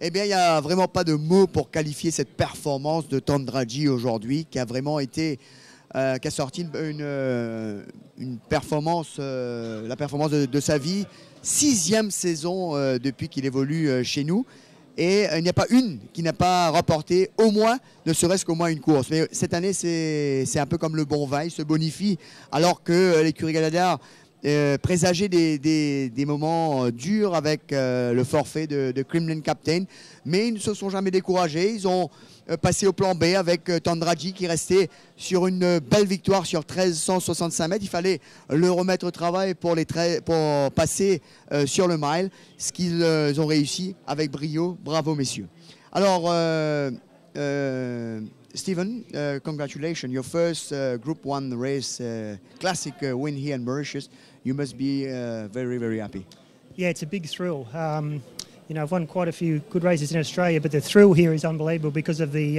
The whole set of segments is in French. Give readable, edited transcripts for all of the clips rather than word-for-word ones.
Eh bien, il n'y a vraiment pas de mots pour qualifier cette performance de Tandraji aujourd'hui, qui a vraiment été, qui a sorti une performance, la performance de sa vie, 6e saison depuis qu'il évolue chez nous. Et il n'y a pas une qui n'a pas remporté au moins, ne serait-ce qu'au moins une course. Mais cette année, c'est un peu comme le bon vin, il se bonifie, alors que l'écurie Galadar présageait des moments durs avec le forfait de Kremlin Captain. Mais ils ne se sont jamais découragés. Ils ont passé au plan B avec Tandraji qui restait sur une belle victoire sur 1365 mètres. Il fallait le remettre au travail pour passer sur le mile, ce qu'ils ont réussi avec brio. Bravo messieurs. Alors, Stephen, congratulations. Your first Group 1 race, classic win here in Mauritius. You must be very, very happy. Yeah, it's a big thrill. You know, I've won quite a few good races in Australia, but the thrill here is unbelievable because of the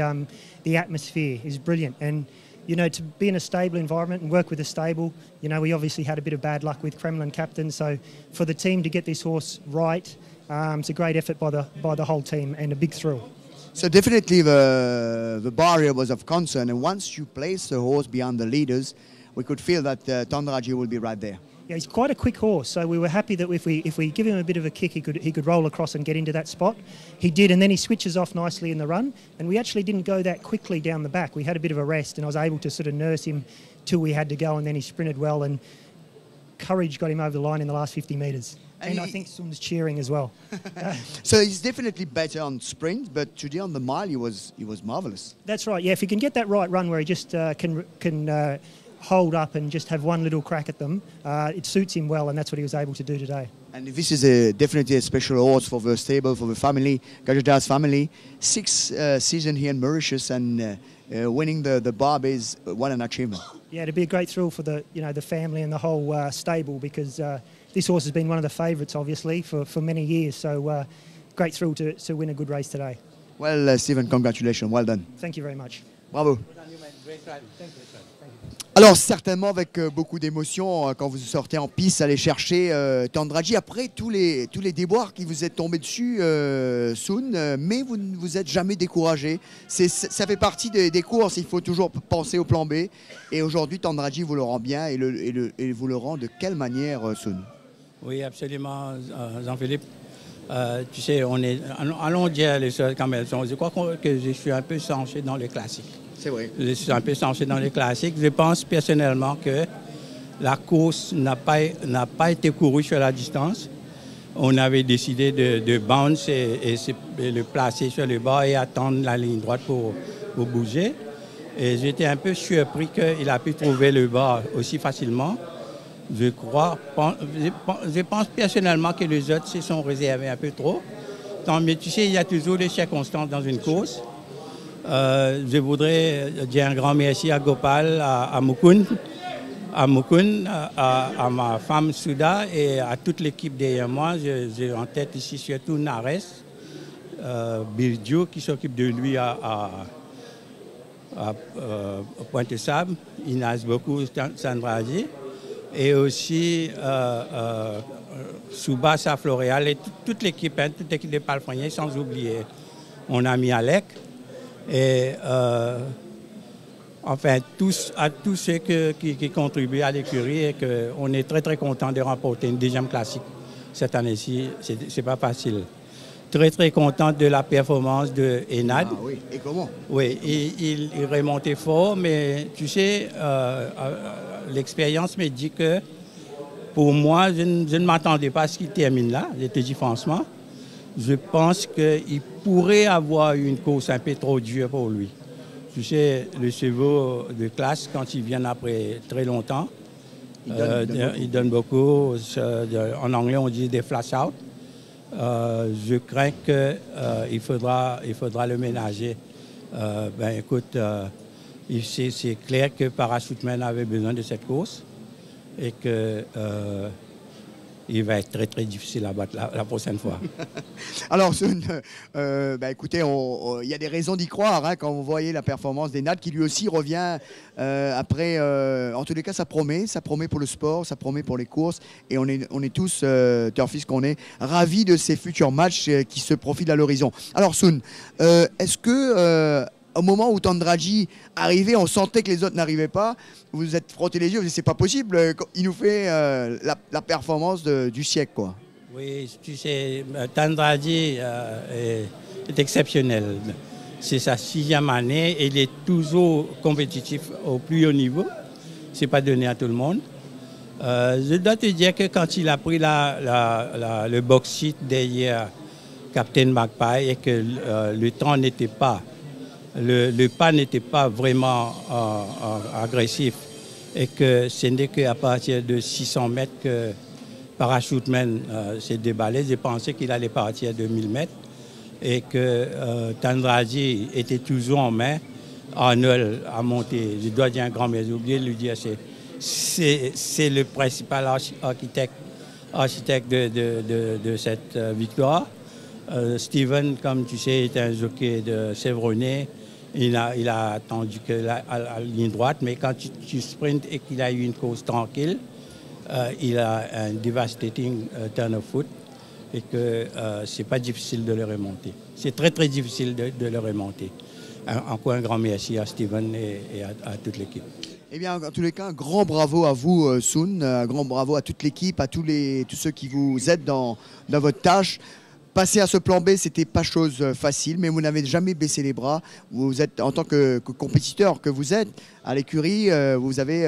atmosphere is brilliant. And, you know, to be in a stable environment and work with a stable, you know, we obviously had a bit of bad luck with Kremlin Captain. So for the team to get this horse right, it's a great effort by the whole team and a big thrill. So definitely the barrier was of concern. And once you place the horse beyond the leaders, we could feel that Tandraji will be right there. Yeah, he's quite a quick horse, so we were happy that if we give him a bit of a kick, he could roll across and get into that spot. He did, and then he switches off nicely in the run. And we actually didn't go that quickly down the back. We had a bit of a rest, and I was able to sort of nurse him till we had to go, and then he sprinted well. And courage got him over the line in the last 50 metres. And I think Sun's cheering as well. So he's definitely better on sprint, but today on the mile he was marvellous. That's right. Yeah, if he can get that right run where he just can hold up and just have one little crack at them, it suits him well, and that's what he was able to do today. And this is definitely a special horse for the stable, for the family, Gajadar's family. 6 seasons here in Mauritius, and winning the Bob is what an achievement. Yeah, it'd be a great thrill for the family and the whole stable, because this horse has been one of the favourites, obviously, for many years. So great thrill to win a good race today. Well, Stephen, congratulations. Well done. Thank you very much. Bravo. Alors certainement avec beaucoup d'émotion quand vous sortez en piste, aller chercher Tandraji après tous les déboires qui vous êtes tombés dessus, Sun, mais vous ne vous êtes jamais découragé. Ça fait partie des courses, il faut toujours penser au plan B. Et aujourd'hui, Tandraji vous le rend bien, et vous le rend de quelle manière, Sun? Oui, absolument, Jean-Philippe. Tu sais, allons dire les choses comme elles sont. Je crois que je suis un peu centré dans les classiques. C'est vrai. Je suis un peu centré dans les classiques. Je pense personnellement que la course n'a pas été courue sur la distance. On avait décidé de bounce et le placer sur le bas et attendre la ligne droite pour bouger. Et j'étais un peu surpris qu'il a pu trouver le bas aussi facilement. Je pense personnellement que les autres se sont réservés un peu trop. Mais tu sais, il y a toujours des circonstances dans une course. Je voudrais dire un grand merci à Gopal, à Mukund, à ma femme Souda et à toute l'équipe derrière moi. J'ai en tête ici surtout Nares, Birdio qui s'occupe de lui à Pointe-Sable, Inaz beaucoup, Sandraji, et aussi Soubassa Floréal et toute l'équipe de Palefrenier, sans oublier mon ami Alec. Et enfin, à tous ceux qui contribuent à l'écurie, et qu'on est très très content de remporter une 2e classique cette année-ci. C'est pas facile. Très très content de la performance de Enad. Ah oui, et comment? Oui, il remontait fort, mais tu sais, l'expérience me dit que pour moi, je ne m'attendais pas à ce qu'il termine là, je te dis franchement. Je pense qu'il pourrait avoir une course un peu trop dure pour lui. Tu sais, le chevaux de classe, quand ils viennent après très longtemps, ils donnent beaucoup. En anglais, on dit des flash out. Je crains qu'il faudra le ménager. Écoute, c'est clair que Parachuteman avait besoin de cette course et que il va être très très difficile à battre la prochaine fois. Alors, Sun, écoutez, il y a des raisons d'y croire hein, quand vous voyez la performance des Nats qui lui aussi revient après. En tous les cas, ça promet pour le sport, ça promet pour les courses. Et on est tous, turfistes qu'on est, ravis de ces futurs matchs qui se profilent à l'horizon. Alors, Sun, est-ce que au moment où Tandraji arrivait, on sentait que les autres n'arrivaient pas, vous vous êtes frotté les yeux, vous dites c'est pas possible, il nous fait la performance du siècle, quoi. Oui, tu sais, Tandraji est exceptionnel. C'est sa 6e année et il est toujours compétitif au plus haut niveau. Ce n'est pas donné à tout le monde. Je dois te dire que quand il a pris le box seat derrière Captain Magpie et que le temps n'était pas, le pas n'était pas vraiment agressif et que ce n'est qu'à partir de 600 mètres que Parachuteman s'est déballé. J'ai pensé qu'il allait partir de 1000 mètres et que Tandraji était toujours en main. Arnold a monté. Je dois dire un grand mais j'ai oublié de lui dire c'est le principal architecte de cette victoire. Steven, comme tu sais, est un jockey de Chevronnet. Il a attendu que la ligne droite, mais quand tu sprintes et qu'il a eu une course tranquille, il a un devastating turn of foot et que c'est pas difficile de le remonter. C'est très très difficile de le remonter. Encore un grand merci à Steven et à toute l'équipe. Eh bien, en tous les cas, un grand bravo à vous, Sun, un grand bravo à toute l'équipe, à tous ceux qui vous aident dans votre tâche. Passer à ce plan B, c'était pas chose facile, mais vous n'avez jamais baissé les bras. Vous êtes, en tant que compétiteur que vous êtes à l'écurie, vous avez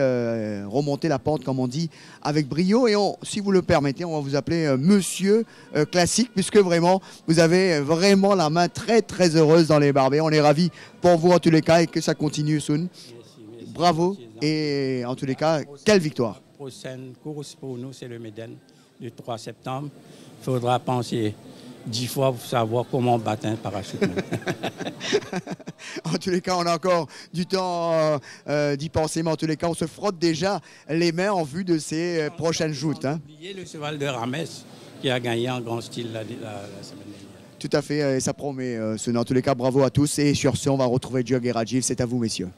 remonté la pente, comme on dit, avec brio. Et si vous le permettez, on va vous appeler Monsieur Classique, puisque vraiment, vous avez vraiment la main très très heureuse dans les barbets. On est ravis pour vous en tous les cas et que ça continue, Sun. Bravo et en tous les cas, quelle victoire. La prochaine course pour nous, c'est le Méden du 3 septembre. Il faudra penser 10 fois pour savoir comment battre un parachute. En tous les cas, on a encore du temps d'y penser, mais en tous les cas, on se frotte déjà les mains en vue de ces prochaines joutes. Hein. Oubliez le cheval de Rames qui a gagné en grand style la semaine dernière. Tout à fait, et ça promet. En tous les cas, bravo à tous. Et sur ce, on va retrouver Jug et Rajiv. C'est à vous, messieurs.